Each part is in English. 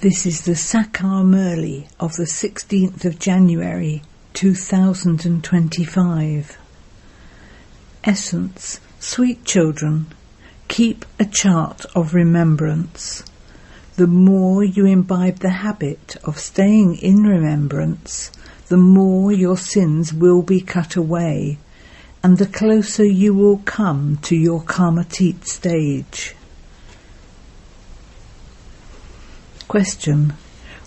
This is the Sakar Murli of the 16th of January 2025. Essence: sweet children, keep a chart of remembrance. The more you imbibe the habit of staying in remembrance, the more your sins will be cut away, and the closer you will come to your karmatit stage. Question: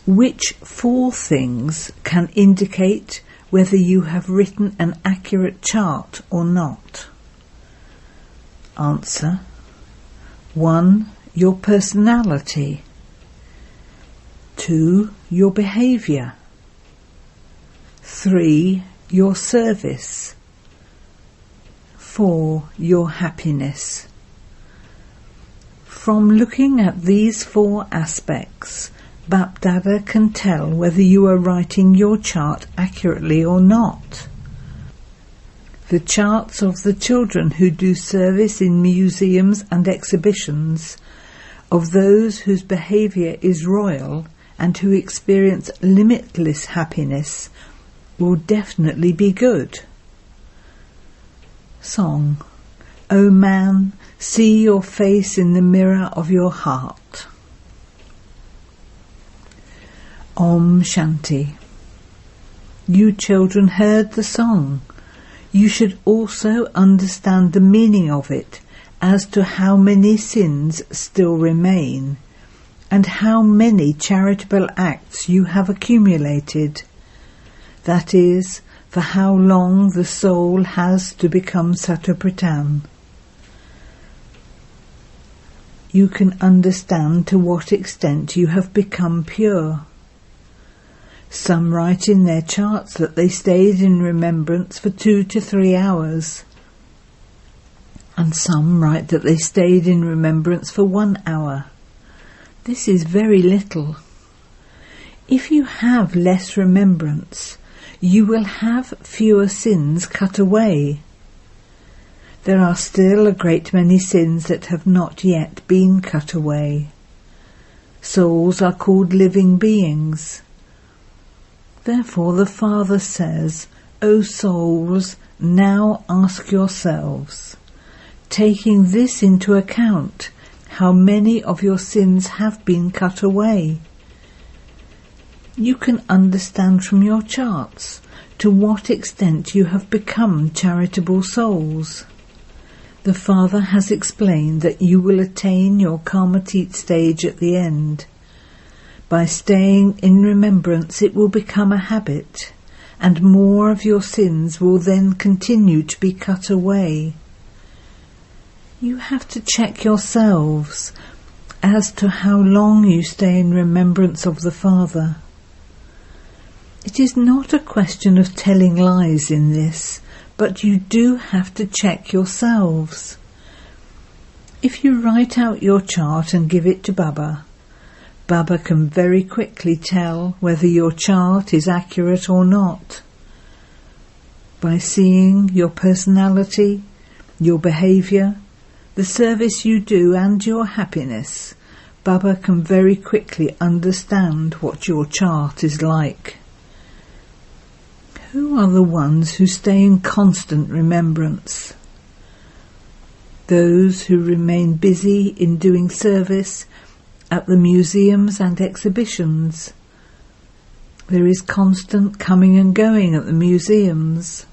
which 4 things can indicate whether you have written an accurate chart or not? Answer: 1. Your personality. 2. Your behaviour. 3. Your service. 4. Your happiness. From looking at these 4 aspects, Bapdada can tell whether you are writing your chart accurately or not. The charts of the children who do service in museums and exhibitions, of those whose behaviour is royal and who experience limitless happiness, will definitely be good. Song: O man, see your face in the mirror of your heart. Om Shanti. You children heard the song. You should also understand the meaning of it as to how many sins still remain and how many charitable acts you have accumulated. That is, for how long the soul has to become Satopritan. You can understand to what extent you have become pure. Some write in their charts that they stayed in remembrance for 2 to 3 hours, and some write that they stayed in remembrance for 1 hour. This is very little. If you have less remembrance, you will have fewer sins cut away. There are still a great many sins that have not yet been cut away. Souls are called living beings. Therefore the Father says, O souls, now ask yourselves, taking this into account, how many of your sins have been cut away. You can understand from your charts to what extent you have become charitable souls. The Father has explained that you will attain your karmatit stage at the end. By staying in remembrance, it will become a habit, and more of your sins will then continue to be cut away. You have to check yourselves as to how long you stay in remembrance of the Father. It is not a question of telling lies in this, but you do have to check yourselves. If you write out your chart and give it to Baba, Baba can very quickly tell whether your chart is accurate or not. By seeing your personality, your behaviour, the service you do and your happiness, Baba can very quickly understand what your chart is like. Who are the ones who stay in constant remembrance? Those who remain busy in doing service at the museums and exhibitions. There is constant coming and going at the museums.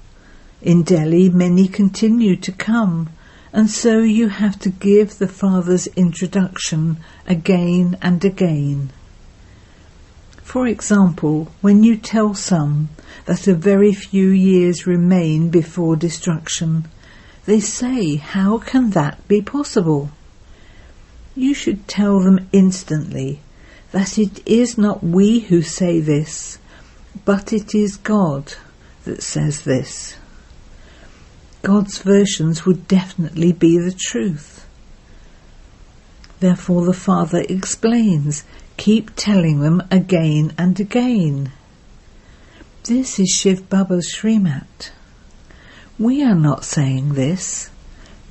In Delhi, many continue to come, and so you have to give the Father's introduction again and again. For example, when you tell some that a very few years remain before destruction, they say, how can that be possible? You should tell them instantly that it is not we who say this, but it is God that says this. God's versions would definitely be the truth. Therefore the Father explains, keep telling them again and again. This is Shiv Baba's Srimat. We are not saying this.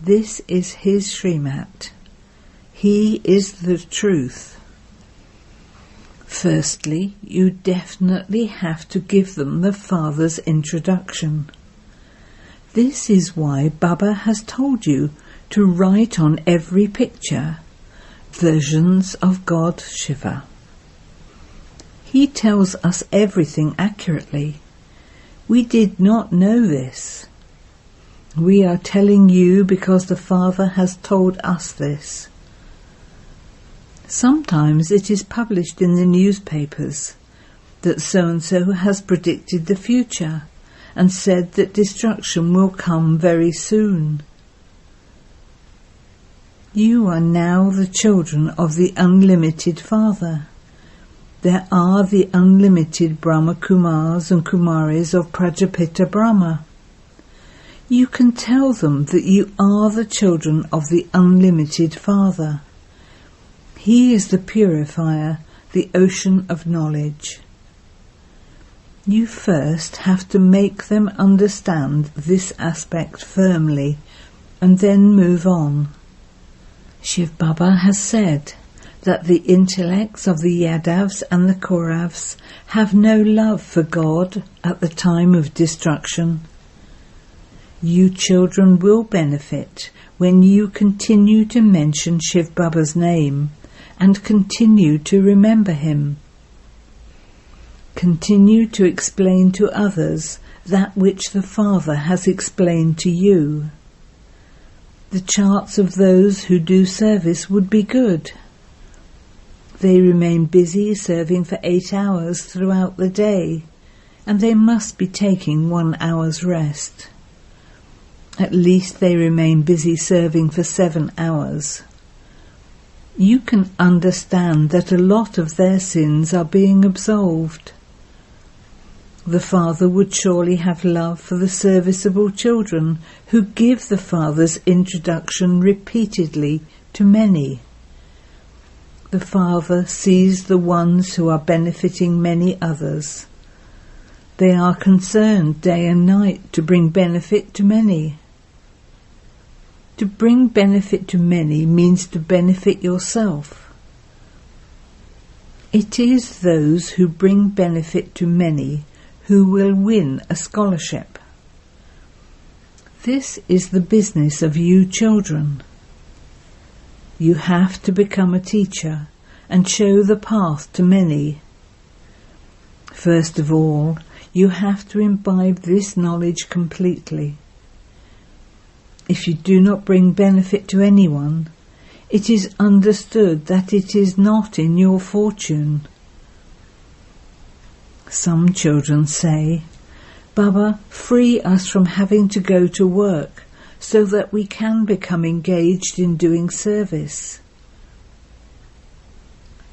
This is his Srimat. He is the truth. Firstly, you definitely have to give them the Father's introduction. This is why Baba has told you to write on every picture versions of God Shiva. He tells us everything accurately. We did not know this. We are telling you because the Father has told us this. Sometimes it is published in the newspapers that so-and-so has predicted the future and said that destruction will come very soon. You are now the children of the unlimited Father. There are the unlimited Brahma Kumars and Kumaris of Prajapita Brahma. You can tell them that you are the children of the unlimited Father. He is the purifier, the ocean of knowledge. You first have to make them understand this aspect firmly and then move on. Shiv Baba has said that the intellects of the Yadavs and the Kauravs have no love for God at the time of destruction. You children will benefit when you continue to mention Shiv Baba's name and continue to remember him. Continue to explain to others that which the Father has explained to you. The charts of those who do service would be good. They remain busy serving for 8 hours throughout the day, and they must be taking 1 hour's rest. At least they remain busy serving for 7 hours. You can understand that a lot of their sins are being absolved. The Father would surely have love for the serviceable children who give the Father's introduction repeatedly to many. The Father sees the ones who are benefiting many others. They are concerned day and night to bring benefit to many. To bring benefit to many means to benefit yourself. It is those who bring benefit to many who will win a scholarship. This is the business of you children. You have to become a teacher and show the path to many. First of all, you have to imbibe this knowledge completely. If you do not bring benefit to anyone, it is understood that it is not in your fortune. Some children say, "Baba, free us from having to go to work so that we can become engaged in doing service."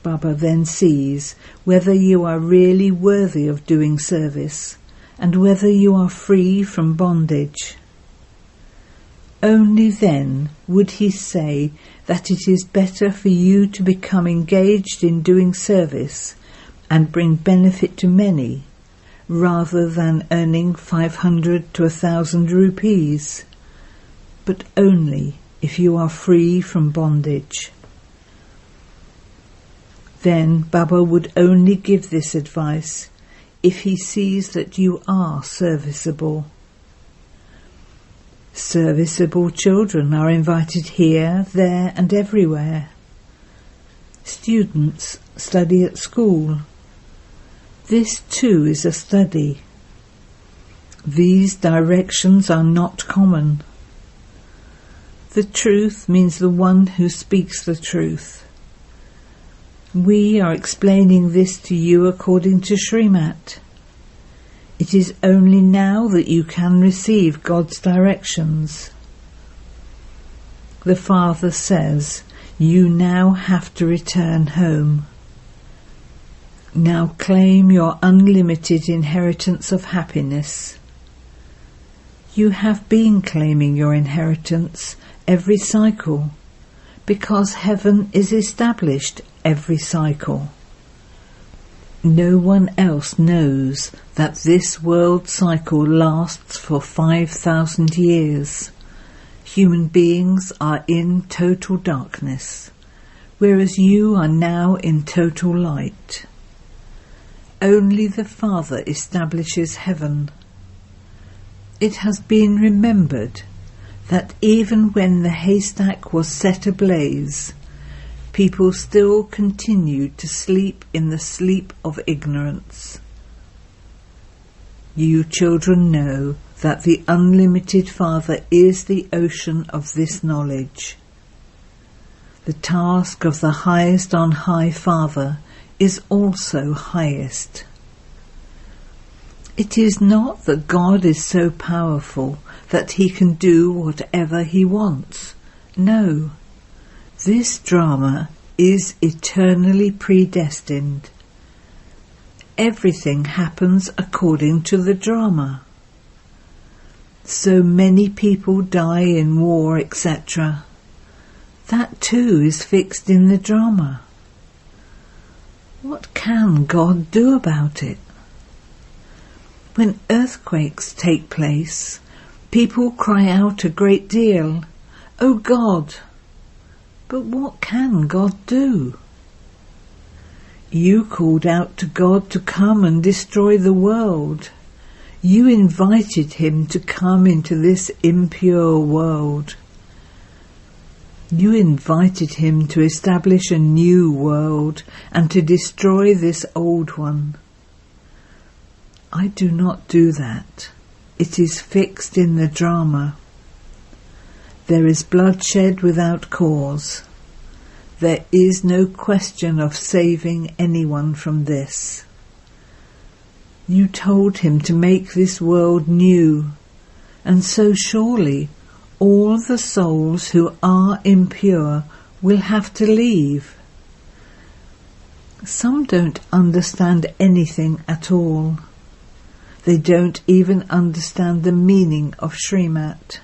Baba then sees whether you are really worthy of doing service and whether you are free from bondage. Only then would he say that it is better for you to become engaged in doing service and bring benefit to many, rather than earning 500 to 1,000 rupees, but only if you are free from bondage. Then Baba would only give this advice if he sees that you are serviceable. Serviceable children are invited here, there and everywhere. Students study at school. This too is a study. These directions are not common. The truth means the one who speaks the truth. We are explaining this to you according to Srimat. It is only now that you can receive God's directions. The Father says, you now have to return home. Now claim your unlimited inheritance of happiness. You have been claiming your inheritance every cycle, because heaven is established every cycle. No one else knows that this world cycle lasts for 5,000 years. Human beings are in total darkness, whereas you are now in total light. only the Father establishes heaven. It has been remembered that even when the haystack was set ablaze, people still continued to sleep in the sleep of ignorance. You children know that the unlimited Father is the ocean of this knowledge. The task of the highest on high Father is also highest. It is not that God is so powerful that he can do whatever he wants. No, this drama is eternally predestined. Everything happens according to the drama. So many people die in war, etc. That too is fixed in the drama. What can God do about it? When earthquakes take place, people cry out a great deal, "Oh God!" But what can God do? You called out to God to come and destroy the world. You invited him to come into this impure world. You invited him to establish a new world and to destroy this old one. I do not do that. It is fixed in the drama. There is bloodshed without cause. There is no question of saving anyone from this. You told him to make this world new, and so surely all the souls who are impure will have to leave. Some don't understand anything at all. They don't even understand the meaning of Srimat.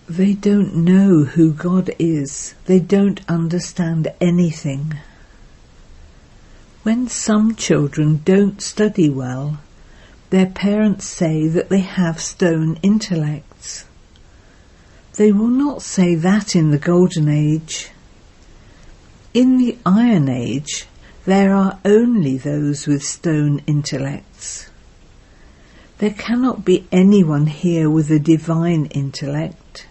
They don't know who God is. They don't understand anything. When some children don't study well, their parents say that they have stone intellects. They will not say that in the Golden Age. In the Iron Age, there are only those with stone intellects. There cannot be anyone here with a divine intellect.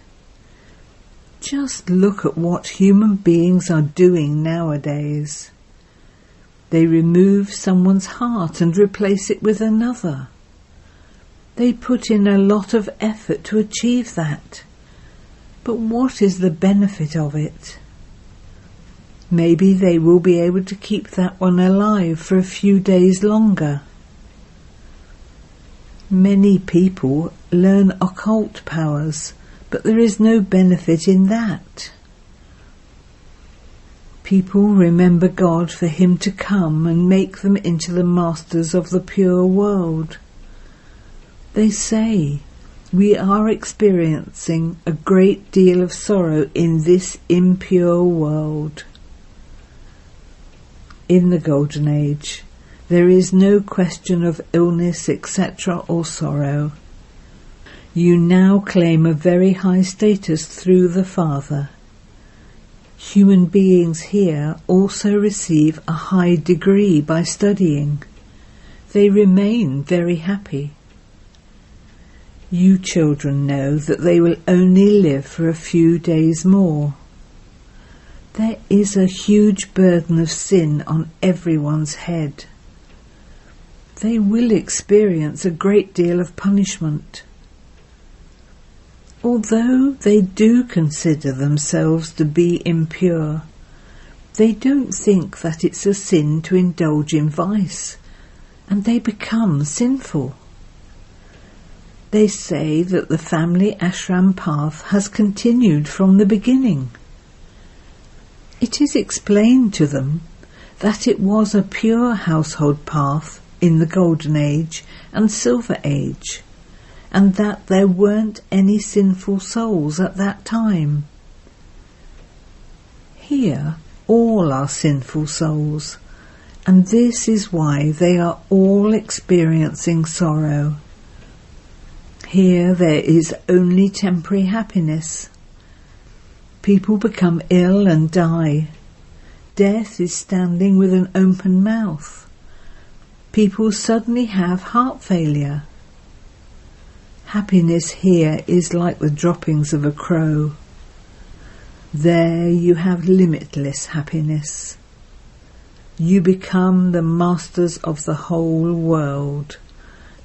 Just look at what human beings are doing nowadays. They remove someone's heart and replace it with another. They put in a lot of effort to achieve that. But what is the benefit of it? Maybe they will be able to keep that one alive for a few days longer. Many people learn occult powers, but there is no benefit in that. People remember God for him to come and make them into the masters of the pure world. They say, we are experiencing a great deal of sorrow in this impure world. In the Golden Age, there is no question of illness, etc. or sorrow. You now claim a very high status through the Father. Human beings here also receive a high degree by studying. They remain very happy. You children know that they will only live for a few days more. There is a huge burden of sin on everyone's head. They will experience a great deal of punishment. Although they do consider themselves to be impure, they don't think that it's a sin to indulge in vice, and they become sinful. They say that the family ashram path has continued from the beginning. It is explained to them that it was a pure household path in the Golden Age and Silver Age, and that there weren't any sinful souls at that time. Here, all are sinful souls, and this is why they are all experiencing sorrow. Here there is only temporary happiness. People become ill and die. Death is standing with an open mouth. people suddenly have heart failure. Happiness here is like the droppings of a crow. There you have limitless happiness. You become the masters of the whole world.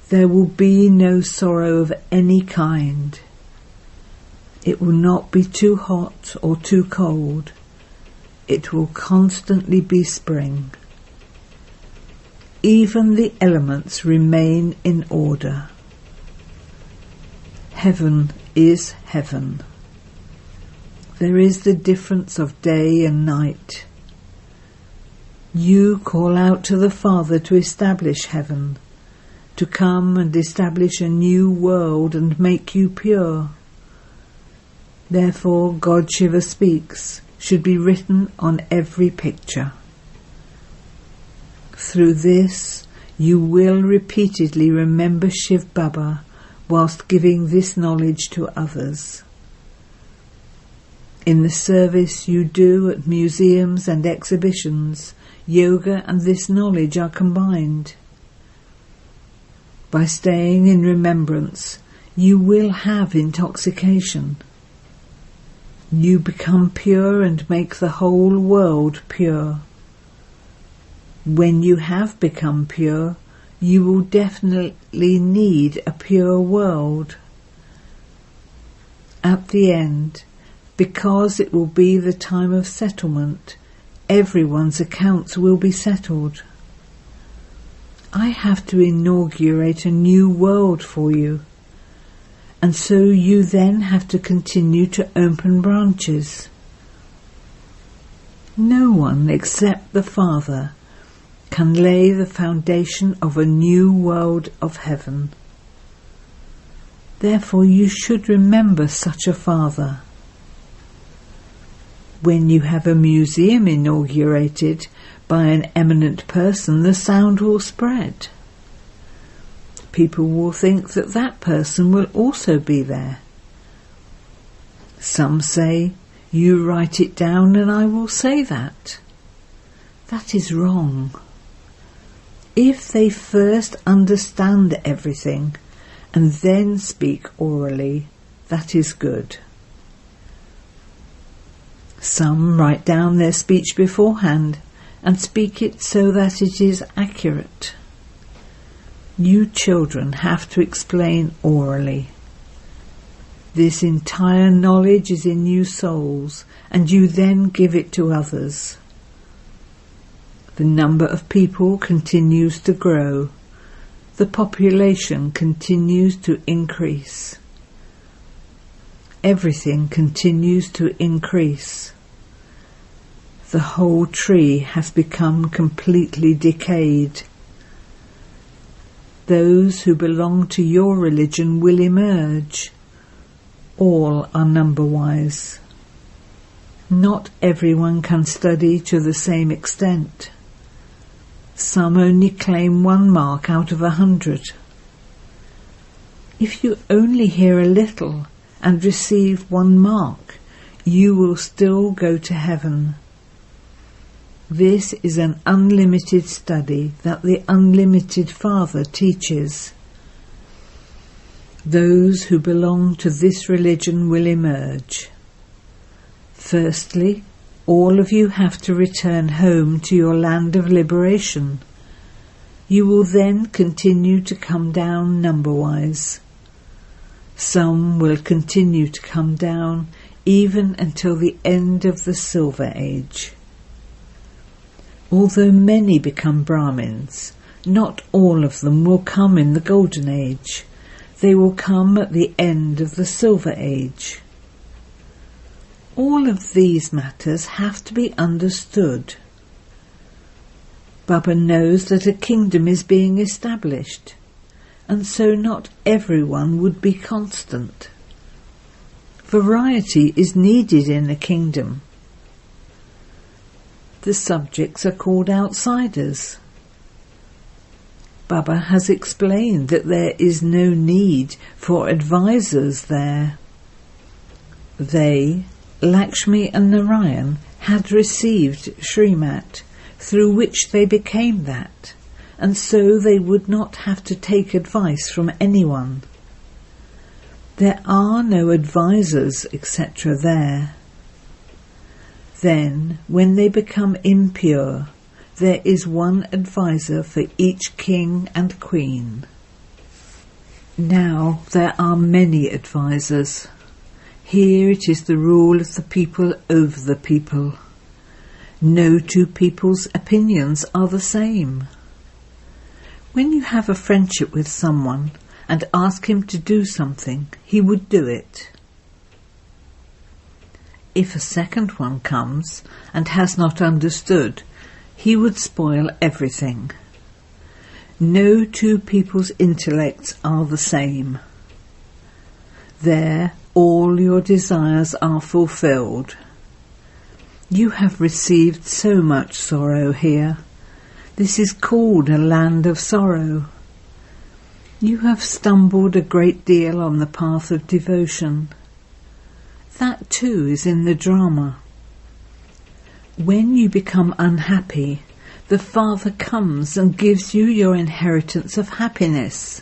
There will be no sorrow of any kind. It will not be too hot or too cold. It will constantly be spring. Even the elements remain in order. Heaven is heaven. There is the difference of day and night. You call out to the Father to establish heaven, to come and establish a new world and make you pure. Therefore, God Shiva speaks should be written on every picture. Through this, you will repeatedly remember Shiv Baba whilst giving this knowledge to others. In the service you do at museums and exhibitions, yoga and this knowledge are combined. By staying in remembrance, you will have intoxication. You become pure and make the whole world pure. When you have become pure, you will definitely need a pure world. At the end, because it will be the time of settlement, everyone's accounts will be settled. I have to inaugurate a new world for you, and so you then have to continue to open branches. No one except the Father can lay the foundation of a new world of heaven. Therefore you should remember such a Father. When you have a museum inaugurated by an eminent person, the sound will spread. People will think that that person will also be there. Some say, "You write it down and I will say that." That is wrong. If they first understand everything and then speak orally, that is good. Some write down their speech beforehand and speak it so that it is accurate. You children have to explain orally. This entire knowledge is in you souls, and you then give it to others. The number of people continues to grow. The population continues to increase. Everything continues to increase. The whole tree has become completely decayed. Those who belong to your religion will emerge. All are number-wise. Not everyone can study to the same extent. Some only claim 1 mark out of 100. If you only hear a little and receive 1 mark, you will still go to heaven. This is an unlimited study that the unlimited Father teaches. Those who belong to this religion will emerge. Firstly, all of you have to return home to your land of liberation. You will then continue to come down number-wise. Some will continue to come down even until the end of the Silver Age. Although many become Brahmins, not all of them will come in the Golden Age. They will come at the end of the Silver Age. All of these matters have to be understood. Baba knows that a kingdom is being established, and so not everyone would be constant. Variety is needed in a kingdom. The subjects are called outsiders. Baba has explained that there is no need for advisors there. They, Lakshmi and Narayan, had received Srimat, through which they became that, and so they would not have to take advice from anyone. There are no advisors, etc. there. Then, when they become impure, there is one advisor for each king and queen. Now there are many advisors. Here it is the rule of the people over the people. No two people's opinions are the same. When you have a friendship with someone and ask him to do something, he would do it. If a second one comes and has not understood, he would spoil everything. No two people's intellects are the same. There, all your desires are fulfilled. You have received so much sorrow here. This is called a land of sorrow. You have stumbled a great deal on the path of devotion. That too is in the drama. When you become unhappy, the Father comes and gives you your inheritance of happiness.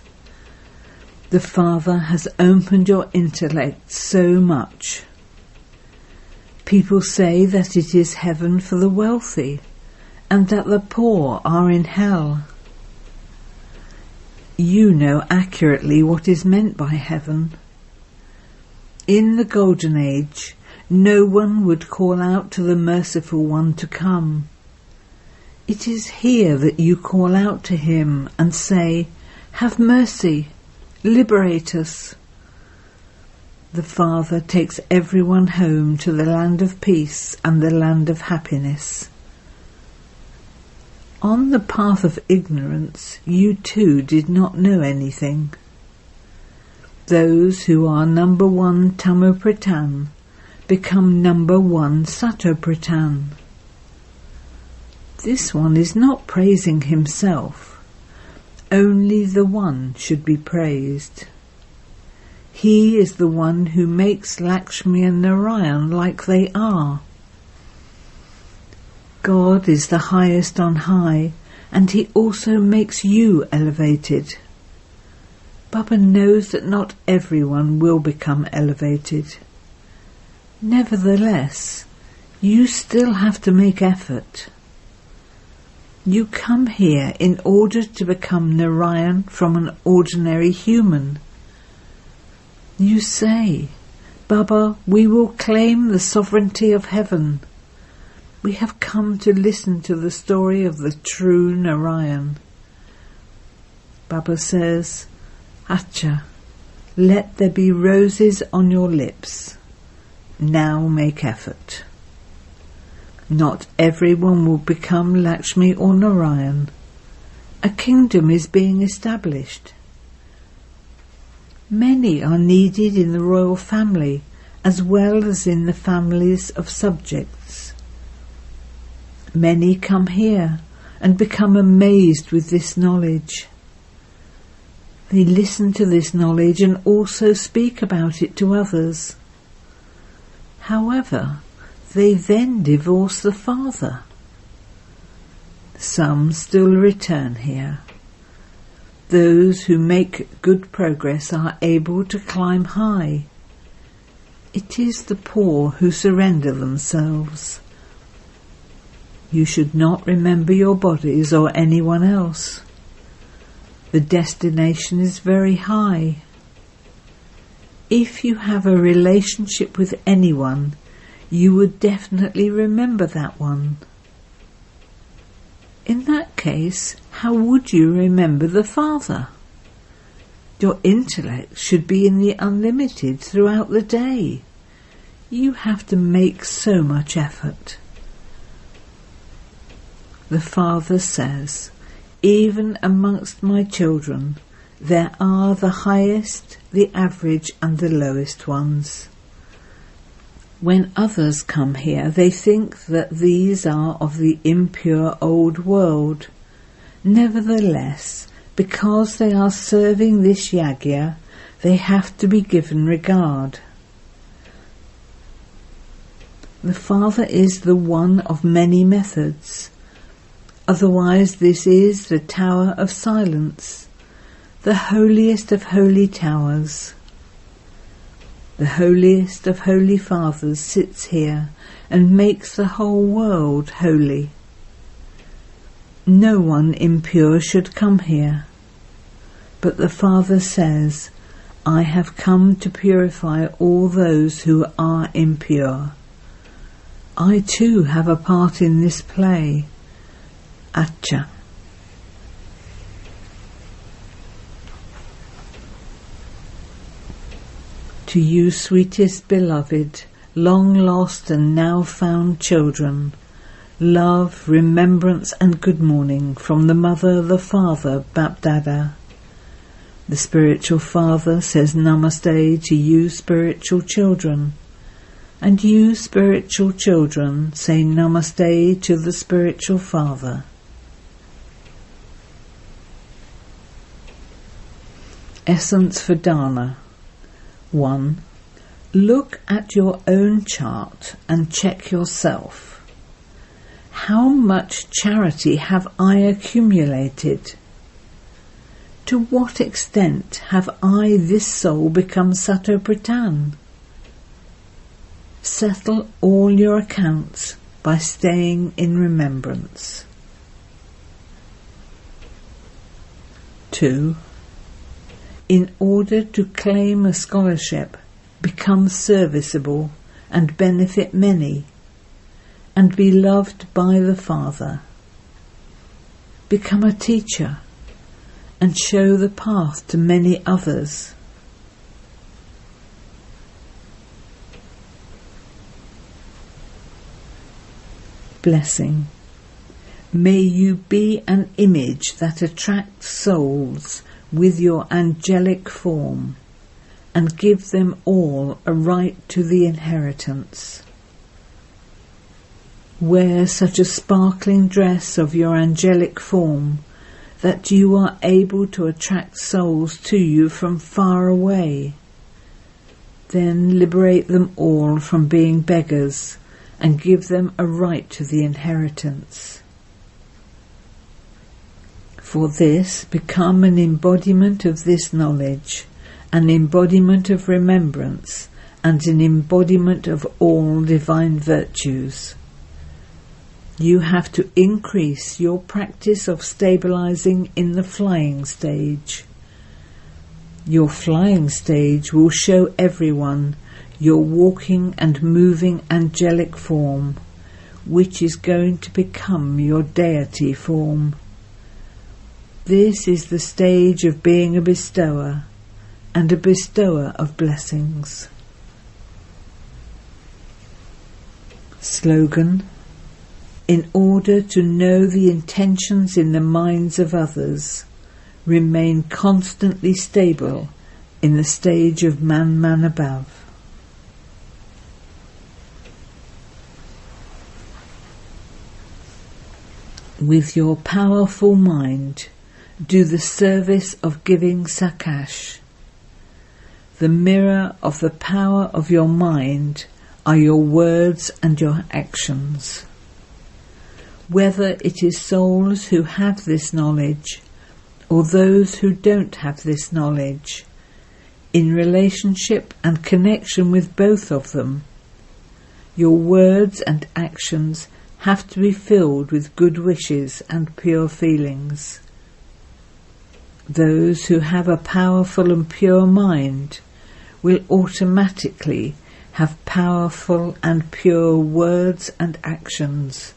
The Father has opened your intellect so much. People say that it is heaven for the wealthy, and that the poor are in hell. You know accurately what is meant by heaven. In the Golden Age, no one would call out to the Merciful One to come. It is here that you call out to him and say, "Have mercy, liberate us." The Father takes everyone home to the land of peace and the land of happiness. On the path of ignorance, you too did not know anything. Those who are number 1 Tamopratan become number 1 Satopratan. This one is not praising himself. Only the One should be praised. He is the one who makes Lakshmi and Narayan like they are. God is the highest on high, and he also makes you elevated. Baba knows that not everyone will become elevated. Nevertheless, you still have to make effort. You come here in order to become Narayan from an ordinary human. You say, "Baba, we will claim the sovereignty of heaven. We have come to listen to the story of the true Narayan." Baba says, "Acha, let there be roses on your lips. Now make effort." Not everyone will become Lakshmi or Narayan. A kingdom is being established. Many are needed in the royal family as well as in the families of subjects. Many come here and become amazed with this knowledge. They listen to this knowledge and also speak about it to others. However, they then divorce the Father. Some still return here. Those who make good progress are able to climb high. It is the poor who surrender themselves. You should not remember your bodies or anyone else. The destination is very high. If you have a relationship with anyone, you would definitely remember that one. In that case, how would you remember the Father? Your intellect should be in the unlimited throughout the day. You have to make so much effort. The Father says, "Even amongst my children, there are the highest, the average and the lowest ones." When others come here, they think that these are of the impure old world. Nevertheless, because they are serving this yagya, they have to be given regard. The Father is the one of many methods. Otherwise, this is the Tower of Silence, the holiest of holy towers. The holiest of holy fathers sits here and makes the whole world holy. No one impure should come here, but the Father says, I have come to purify all those who are impure. I too have a part in this play. Acha. To you, sweetest beloved, long lost and now found children, love, remembrance and good morning from the Mother, the Father, Bapdada. The spiritual father says Namaste to you spiritual children, and you spiritual children say Namaste to the spiritual father. Essence for Dana. 1. Look at your own chart and check yourself. How much charity have I accumulated? To what extent have I, this soul, become Satopritan? Settle all your accounts by staying in remembrance. 2. In order to claim a scholarship, become serviceable and benefit many, and be loved by the Father. Become a teacher and show the path to many others. Blessing. May you be an image that attracts souls with your angelic form, and give them all a right to the inheritance. Wear such a sparkling dress of your angelic form that you are able to attract souls to you from far away. Then liberate them all from being beggars and give them a right to the inheritance. For this, become an embodiment of this knowledge, an embodiment of remembrance, and an embodiment of all divine virtues. You have to increase your practice of stabilizing in the flying stage. Your flying stage will show everyone your walking and moving angelic form, which is going to become your deity form. This is the stage of being a bestower, and a bestower of blessings. Slogan. In order to know the intentions in the minds of others, remain constantly stable in the stage of man above. With your powerful mind, do the service of giving Sakash. The mirror of the power of your mind are your words and your actions. Whether it is souls who have this knowledge or those who don't have this knowledge, in relationship and connection with both of them, your words and actions have to be filled with good wishes and pure feelings. Those who have a powerful and pure mind will automatically have powerful and pure words and actions,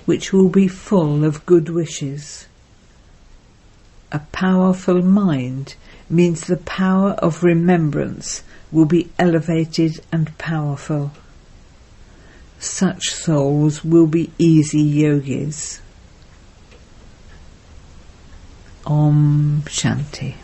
which will be full of good wishes. A powerful mind means the power of remembrance will be elevated and powerful. Such souls will be easy yogis. Om Shanti.